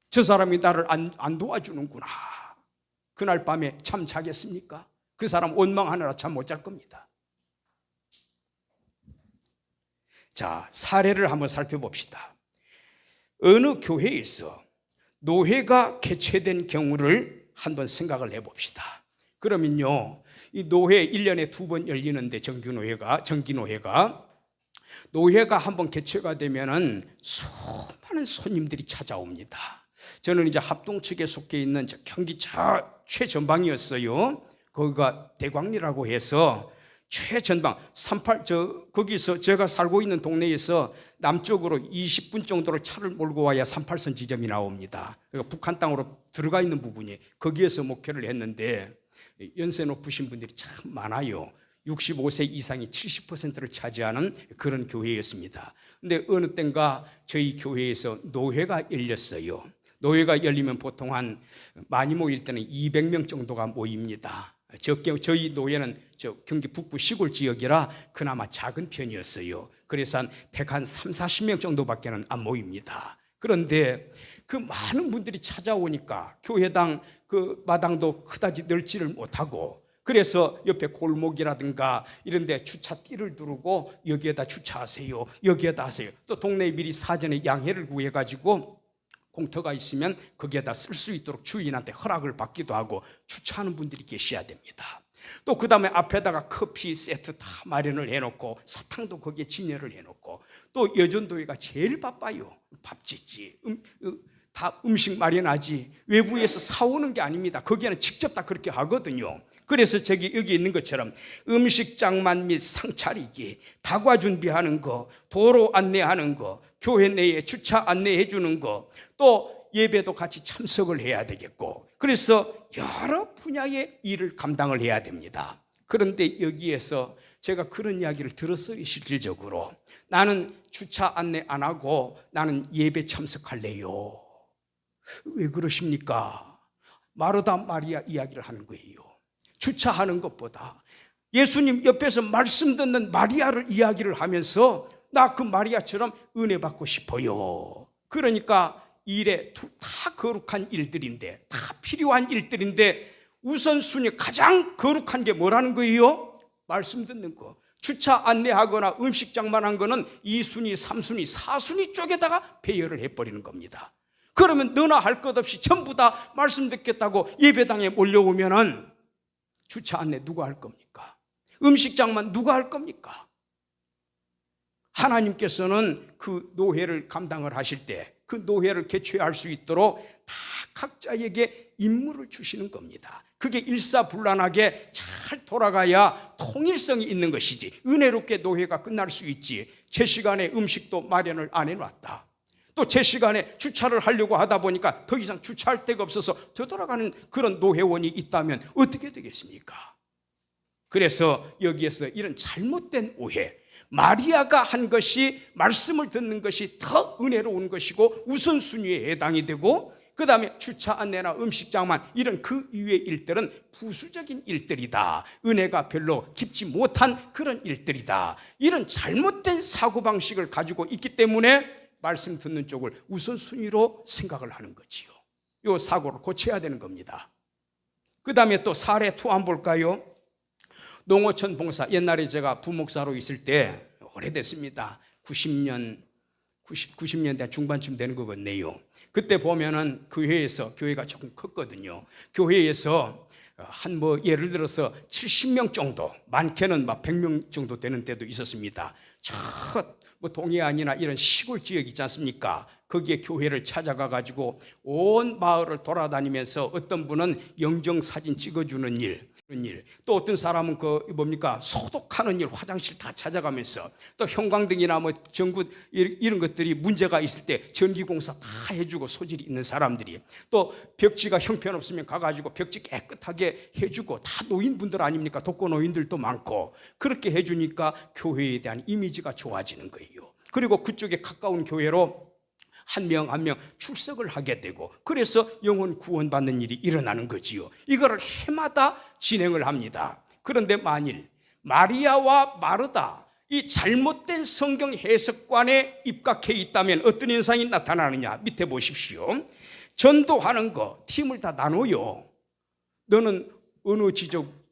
저 사람이 나를 안 도와주는구나. 그날 밤에 잠 자겠습니까? 그 사람 원망하느라 잠 못 잘 겁니다. 자, 사례를 한번 살펴봅시다. 어느 교회에서 노회가 개최된 경우를 한번 생각을 해봅시다. 그러면요, 이 노회 1년에 2번 열리는데 정기노회가 노회가 한번 개최가 되면은 수많은 손님들이 찾아옵니다. 저는 이제 합동 측에 속해 있는 경기 최전방이었어요. 거기가 대광리라고 해서 최전방 거기서 제가 살고 있는 동네에서 남쪽으로 20분 정도로 차를 몰고 와야 38선 지점이 나옵니다. 그러니까 북한 땅으로 들어가 있는 부분이, 거기에서 목회를 했는데 연세 높으신 분들이 참 많아요. 65세 이상이 70%를 차지하는 그런 교회였습니다. 근데 어느 땐가 저희 교회에서 노회가 열렸어요. 노회가 열리면 보통 많이 모일 때는 200명 정도가 모입니다. 저희 노회는 경기 북부 시골 지역이라 그나마 작은 편이었어요. 그래서 한 130명 정도밖에 안 모입니다. 그런데 그 많은 분들이 찾아오니까 교회당 그 마당도 그다지 넓지를 못하고, 그래서 옆에 골목이라든가 이런 데 주차띠를 두르고 여기에다 주차하세요, 여기에다 하세요. 또 동네에 미리 사전에 양해를 구해가지고 공터가 있으면 거기에다 쓸 수 있도록 주인한테 허락을 받기도 하고 주차하는 분들이 계셔야 됩니다. 또 그 다음에 앞에다가 커피 세트 다 마련을 해놓고 사탕도 거기에 진열을 해놓고, 또 여전도회가 제일 바빠요. 밥 짓지, 다 음식 마련하지, 외부에서 사오는 게 아닙니다. 거기에는 직접 다 그렇게 하거든요. 그래서 여기 있는 것처럼 음식장만 및 상차리기, 다과 준비하는 거, 도로 안내하는 거, 교회 내에 주차 안내해 주는 거, 또 예배도 같이 참석을 해야 되겠고, 그래서 여러 분야의 일을 감당을 해야 됩니다. 그런데 여기에서 제가 그런 이야기를 들었어요. 실질적으로 나는 주차 안내 안 하고 나는 예배 참석할래요. 왜 그러십니까? 마르다 마리아 이야기를 하는 거예요. 주차하는 것보다 예수님 옆에서 말씀 듣는 마리아를 이야기를 하면서 나 그 마리아처럼 은혜 받고 싶어요. 그러니까 일에 다 거룩한 일들인데, 다 필요한 일들인데 우선순위 가장 거룩한 게 뭐라는 거예요? 말씀 듣는 거. 주차 안내하거나 음식 장만한 거는 2순위, 3순위, 4순위 쪽에다가 배열을 해버리는 겁니다. 그러면 너나 할 것 없이 전부 다 말씀 듣겠다고 예배당에 몰려오면은 주차 안내 누가 할 겁니까? 음식 장만 누가 할 겁니까? 하나님께서는 그 노회를 감당을 하실 때 그 노회를 개최할 수 있도록 다 각자에게 임무를 주시는 겁니다. 그게 일사불란하게 잘 돌아가야 통일성이 있는 것이지, 은혜롭게 노회가 끝날 수 있지. 제 시간에 음식도 마련을 안 해놨다, 또 제 시간에 주차를 하려고 하다 보니까 더 이상 주차할 데가 없어서 되돌아가는 그런 노회원이 있다면 어떻게 되겠습니까? 그래서 여기에서 이런 잘못된 오해, 마리아가 한 것이, 말씀을 듣는 것이 더 은혜로운 것이고 우선순위에 해당이 되고, 그 다음에 주차 안내나 음식장만 이런 그 이외의 일들은 부수적인 일들이다, 은혜가 별로 깊지 못한 그런 일들이다, 이런 잘못된 사고방식을 가지고 있기 때문에 말씀 듣는 쪽을 우선순위로 생각을 하는 거지요. 이 사고를 고쳐야 되는 겁니다. 그 다음에 또 사례 2 한번 볼까요? 농어촌 봉사, 옛날에 제가 부목사로 있을 때, 오래됐습니다. 90년대 중반쯤 되는 것 같네요. 그때 보면은 교회에서, 교회가 조금 컸거든요. 교회에서 예를 들어서 70명 정도, 많게는 막 100명 정도 되는 때도 있었습니다. 동해안이나 이런 시골 지역 있지 않습니까? 거기에 교회를 찾아가 가지고 온 마을을 돌아다니면서 어떤 분은 영정사진 찍어주는 일, 또 어떤 사람은 소독하는 일, 화장실 다 찾아가면서, 또 형광등이나 전구 이런 것들이 문제가 있을 때 전기공사 다 해주고, 소질이 있는 사람들이, 또 벽지가 형편없으면 가가지고 벽지 깨끗하게 해주고, 다 노인분들 아닙니까? 독거노인들도 많고, 그렇게 해주니까 교회에 대한 이미지가 좋아지는 거예요. 그리고 그쪽에 가까운 교회로 한 명 한 명 출석을 하게 되고, 그래서 영혼 구원받는 일이 일어나는 거지요. 이거를 해마다 진행을 합니다. 그런데 만일 마리아와 마르다, 이 잘못된 성경 해석관에 입각해 있다면 어떤 현상이 나타나느냐, 밑에 보십시오. 전도하는 거 팀을 다 나눠요. 너는 어느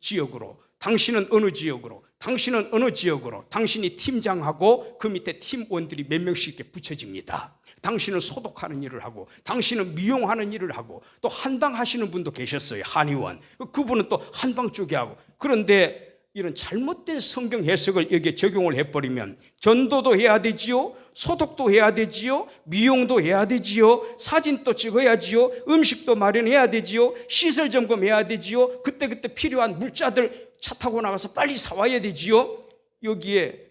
지역으로, 당신은 어느 지역으로, 당신은 어느 지역으로, 당신이 팀장하고 그 밑에 팀원들이 몇 명씩 이렇게 붙여집니다. 당신은 소독하는 일을 하고, 당신은 미용하는 일을 하고, 또 한방 하시는 분도 계셨어요. 한의원. 그분은 또 한방 쪽에 하고. 그런데 이런 잘못된 성경 해석을 여기에 적용을 해버리면 전도도 해야 되지요, 소독도 해야 되지요, 미용도 해야 되지요, 사진도 찍어야지요, 음식도 마련해야 되지요, 시설 점검해야 되지요, 그때그때 필요한 물자들 차 타고 나가서 빨리 사와야 되지요. 여기에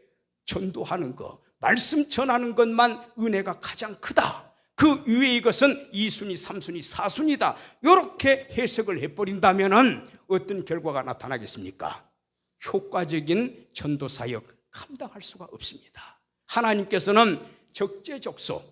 전도하는 거, 말씀 전하는 것만 은혜가 가장 크다, 그 위의 것은 2순위, 3순위, 4순위다, 이렇게 해석을 해버린다면 어떤 결과가 나타나겠습니까? 효과적인 전도사역 감당할 수가 없습니다. 하나님께서는 적재적소,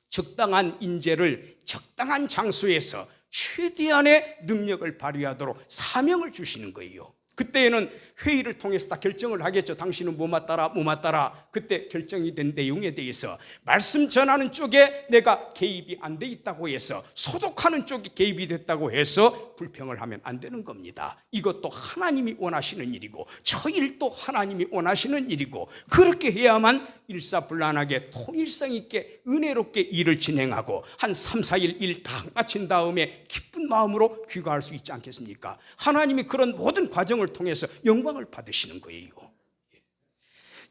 적당한 인재를 적당한 장소에서 최대한의 능력을 발휘하도록 사명을 주시는 거예요. 그때에는 회의를 통해서 다 결정을 하겠죠. 당신은 뭐 맞다라. 그때 결정이 된 내용에 대해서 말씀 전하는 쪽에 내가 개입이 안 돼 있다고 해서, 소독하는 쪽이 개입이 됐다고 해서 불평을 하면 안 되는 겁니다. 이것도 하나님이 원하시는 일이고, 저 일도 하나님이 원하시는 일이고, 그렇게 해야만 일사불란하게 통일성 있게 은혜롭게 일을 진행하고 한 3, 4일 일 다 마친 다음에 기쁜 마음으로 귀가할 수 있지 않겠습니까? 하나님이 그런 모든 과정을 통해서 영광을 받으시는 거예요.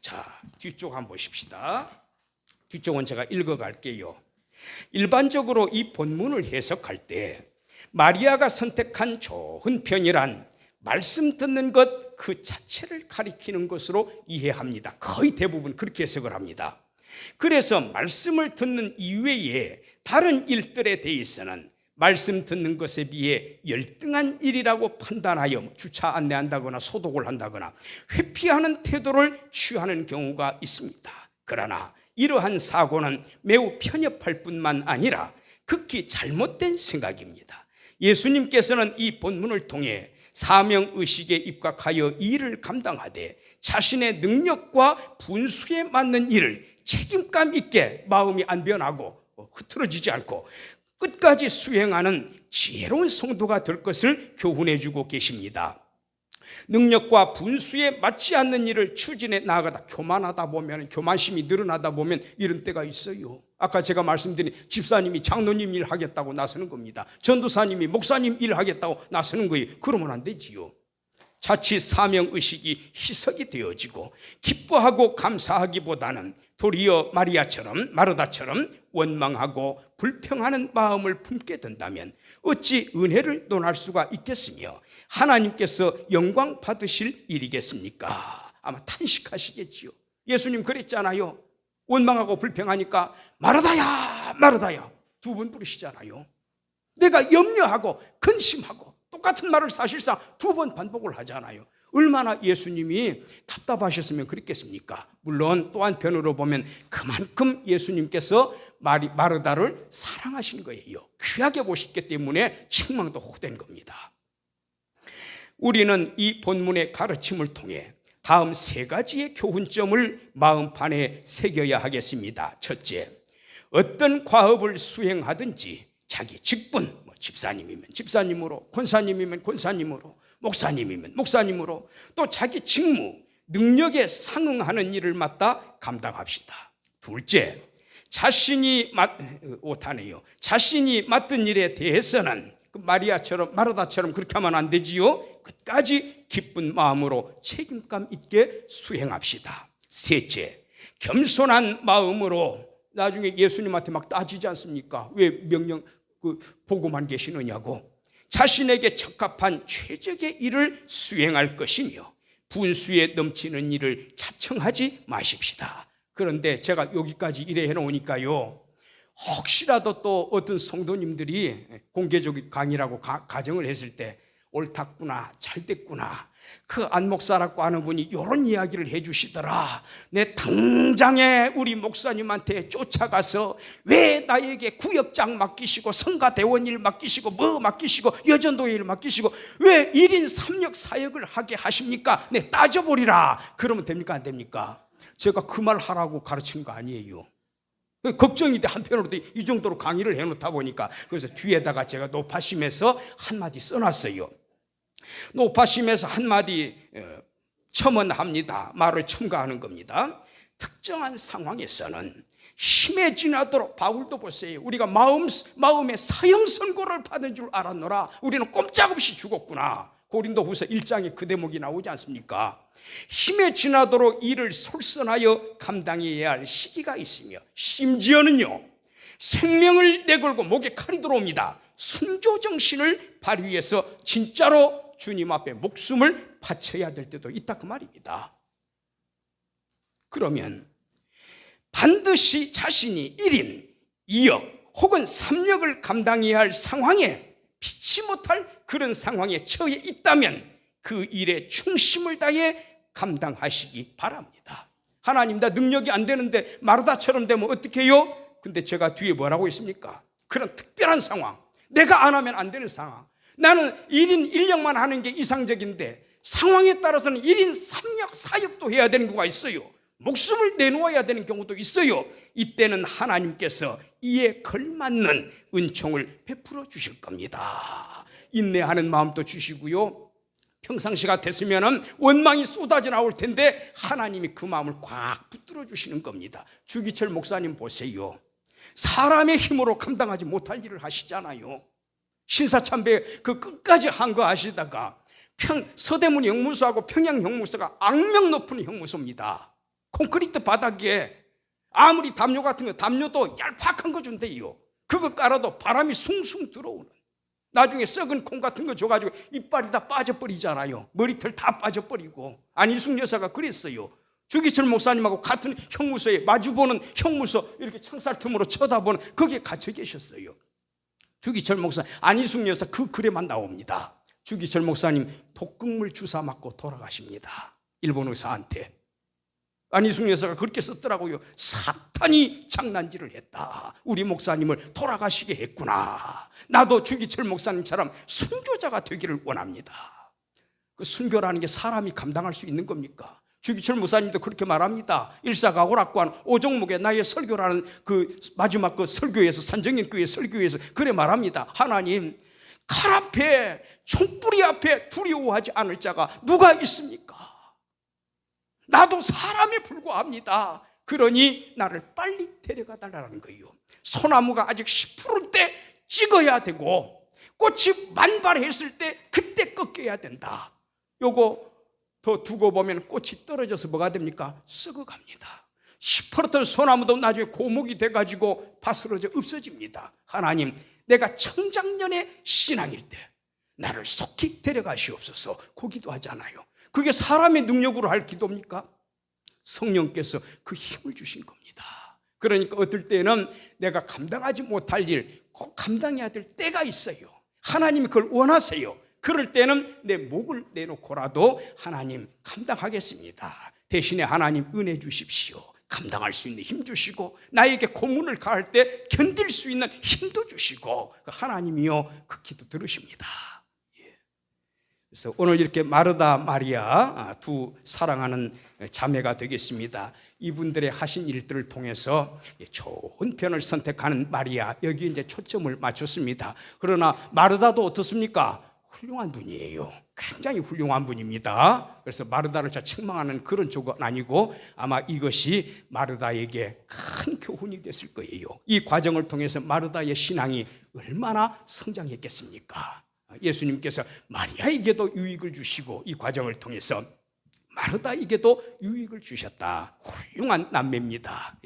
자, 뒤쪽 한번 보십시다. 뒤쪽은 제가 읽어갈게요. 일반적으로 이 본문을 해석할 때 마리아가 선택한 좋은 편이란 말씀 듣는 것 그 자체를 가리키는 것으로 이해합니다. 거의 대부분 그렇게 해석을 합니다. 그래서 말씀을 듣는 이외에 다른 일들에 대해서는 말씀 듣는 것에 비해 열등한 일이라고 판단하여 주차 안내한다거나 소독을 한다거나 회피하는 태도를 취하는 경우가 있습니다. 그러나 이러한 사고는 매우 편협할 뿐만 아니라 극히 잘못된 생각입니다. 예수님께서는 이 본문을 통해 사명의식에 입각하여 이 일을 감당하되 자신의 능력과 분수에 맞는 일을 책임감 있게 마음이 안 변하고 흐트러지지 않고 끝까지 수행하는 지혜로운 성도가 될 것을 교훈해 주고 계십니다. 능력과 분수에 맞지 않는 일을 추진해 나아가다 교만하다 보면, 교만심이 늘어나다 보면 이런 때가 있어요. 아까 제가 말씀드린 집사님이 장로님 일 하겠다고 나서는 겁니다. 전도사님이 목사님 일 하겠다고 나서는 거예요. 그러면 안 되지요. 자칫 사명의식이 희석이 되어지고 기뻐하고 감사하기보다는 도리어 마르다처럼 원망하고 불평하는 마음을 품게 된다면 어찌 은혜를 논할 수가 있겠으며 하나님께서 영광 받으실 일이겠습니까? 아마 탄식하시겠지요. 예수님 그랬잖아요. 원망하고 불평하니까 마르다야 두 번 부르시잖아요. 내가 염려하고 근심하고 똑같은 말을 사실상 두 번 반복을 하잖아요. 얼마나 예수님이 답답하셨으면 그랬겠습니까? 물론 또 한편으로 보면 그만큼 예수님께서 마르다를 사랑하신 거예요. 귀하게 보셨기 때문에 책망도 호된 겁니다. 우리는 이 본문의 가르침을 통해 다음 세 가지의 교훈점을 마음판에 새겨야 하겠습니다. 첫째, 어떤 과업을 수행하든지 자기 직분, 집사님이면 집사님으로, 권사님이면 권사님으로, 목사님이면 목사님으로, 또 자기 직무, 능력에 상응하는 일을 맡아 감당합시다. 둘째, 자신이 맡은 일에 대해서는 마르다처럼 그렇게 하면 안 되지요. 끝까지 기쁜 마음으로 책임감 있게 수행합시다. 셋째, 겸손한 마음으로, 나중에 예수님한테 막 따지지 않습니까? 왜 명령 보고만 계시느냐고. 자신에게 적합한 최적의 일을 수행할 것이며 분수에 넘치는 일을 자청하지 마십시다. 그런데 제가 여기까지 이래 해놓으니까요, 혹시라도 또 어떤 성도님들이 공개적인 강의라고 가정을 했을 때 옳았구나, 잘됐구나, 그 안 목사라고 하는 분이 이런 이야기를 해주시더라. 내 당장에 우리 목사님한테 쫓아가서 왜 나에게 구역장 맡기시고 성가대원 일 맡기시고 뭐 맡기시고 여전도 일 맡기시고 왜 1인 3역 사역을 하게 하십니까? 네, 따져보리라. 그러면 됩니까, 안 됩니까? 제가 그 말 하라고 가르친 거 아니에요. 걱정이 돼. 한편으로도 이 정도로 강의를 해놓다 보니까. 그래서 뒤에다가 제가 노파심에서 한마디 써놨어요. 노파심에서 한마디 첨언합니다. 말을 첨가하는 겁니다. 특정한 상황에서는 힘에 지나도록, 바울도 보세요. 우리가 마음에 사형 선고를 받은 줄 알았노라. 우리는 꼼짝없이 죽었구나. 고린도후서 1장에 그 대목이 나오지 않습니까? 힘에 지나도록 일을 솔선하여 감당해야 할 시기가 있으며 심지어는요, 생명을 내걸고 목에 칼이 들어옵니다. 순조정신을 발휘해서 진짜로 주님 앞에 목숨을 바쳐야 될 때도 있다, 그 말입니다. 그러면 반드시 자신이 1인, 2역 혹은 3역을 감당해야 할 상황에, 피치 못할 그런 상황에 처해 있다면 그 일에 충심을 다해 감당하시기 바랍니다. 하나님, 나 능력이 안 되는데 마르다처럼 되면 어떻게 해요? 근데 제가 뒤에 뭐라고 했습니까? 그런 특별한 상황, 내가 안 하면 안 되는 상황, 나는 1인 1역만 하는 게 이상적인데 상황에 따라서는 1인 3역 4역도 해야 되는 경우가 있어요. 목숨을 내놓아야 되는 경우도 있어요. 이때는 하나님께서 이에 걸맞는 은총을 베풀어 주실 겁니다. 인내하는 마음도 주시고요, 평상시가 됐으면 원망이 쏟아져 나올 텐데 하나님이 그 마음을 꽉 붙들어 주시는 겁니다. 주기철 목사님 보세요. 사람의 힘으로 감당하지 못할 일을 하시잖아요. 신사참배 그 끝까지 항거하시다가 서대문 형무소하고 평양 형무소가 악명 높은 형무소입니다. 콘크리트 바닥에 아무리 담요 같은 거, 담요도 얄팍한 거 준대요. 그거 깔아도 바람이 숭숭 들어오는. 나중에 썩은 콩 같은 거 줘가지고 이빨이 다 빠져버리잖아요. 머리털 다 빠져버리고. 안희숙 여사가 그랬어요. 주기철 목사님하고 같은 형무소에 마주보는 형무소, 이렇게 창살 틈으로 쳐다보는 거기에 갇혀 계셨어요. 주기철 목사, 안희숙 여사 그 글에만 나옵니다. 주기철 목사님 독극물 주사 맞고 돌아가십니다. 일본 의사한테. 안희숙 여사가 그렇게 썼더라고요. 사탄이 장난질을 했다. 우리 목사님을 돌아가시게 했구나. 나도 주기철 목사님처럼 순교자가 되기를 원합니다. 그 순교라는 게 사람이 감당할 수 있는 겁니까? 주기철 목사님도 그렇게 말합니다. 일사가오락관 오종목의 나의 설교라는 그 마지막 그 설교에서, 산정인 교회 설교에서 그래 말합니다. 하나님, 칼 앞에, 총뿌리 앞에 두려워하지 않을 자가 누가 있습니까? 나도 사람에 불과합니다. 그러니 나를 빨리 데려가 달라는 거예요. 소나무가 아직 10%때 찍어야 되고 꽃이 만발했을 때 그때 꺾여야 된다. 요거 더 두고 보면 꽃이 떨어져서 뭐가 됩니까? 썩어갑니다. 10%던 소나무도 나중에 고목이 돼가지고 바스러져 없어집니다. 하나님, 내가 청장년의 신앙일 때 나를 속히 데려가시옵소서. 그 기도하잖아요. 그게 사람의 능력으로 할 기도입니까? 성령께서 그 힘을 주신 겁니다. 그러니까 어떨 때는 내가 감당하지 못할 일 꼭 감당해야 될 때가 있어요. 하나님이 그걸 원하세요. 그럴 때는 내 목을 내놓고라도 하나님 감당하겠습니다. 대신에 하나님 은혜 주십시오. 감당할 수 있는 힘 주시고 나에게 고문을 가할 때 견딜 수 있는 힘도 주시고 하나님이요 그 기도 들으십니다. 그래서 오늘 이렇게 마르다 마리아 두 사랑하는 자매가 되겠습니다. 이분들의 하신 일들을 통해서 좋은 편을 선택하는 마리아, 여기 이제 초점을 맞췄습니다. 그러나 마르다도 어떻습니까? 훌륭한 분이에요. 굉장히 훌륭한 분입니다. 그래서 마르다를 책망하는 그런 쪽은 아니고 아마 이것이 마르다에게 큰 교훈이 됐을 거예요. 이 과정을 통해서 마르다의 신앙이 얼마나 성장했겠습니까? 예수님께서 마리아에게도 유익을 주시고 이 과정을 통해서 마르다에게도 유익을 주셨다. 훌륭한 남매입니다.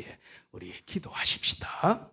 우리 기도하십시다.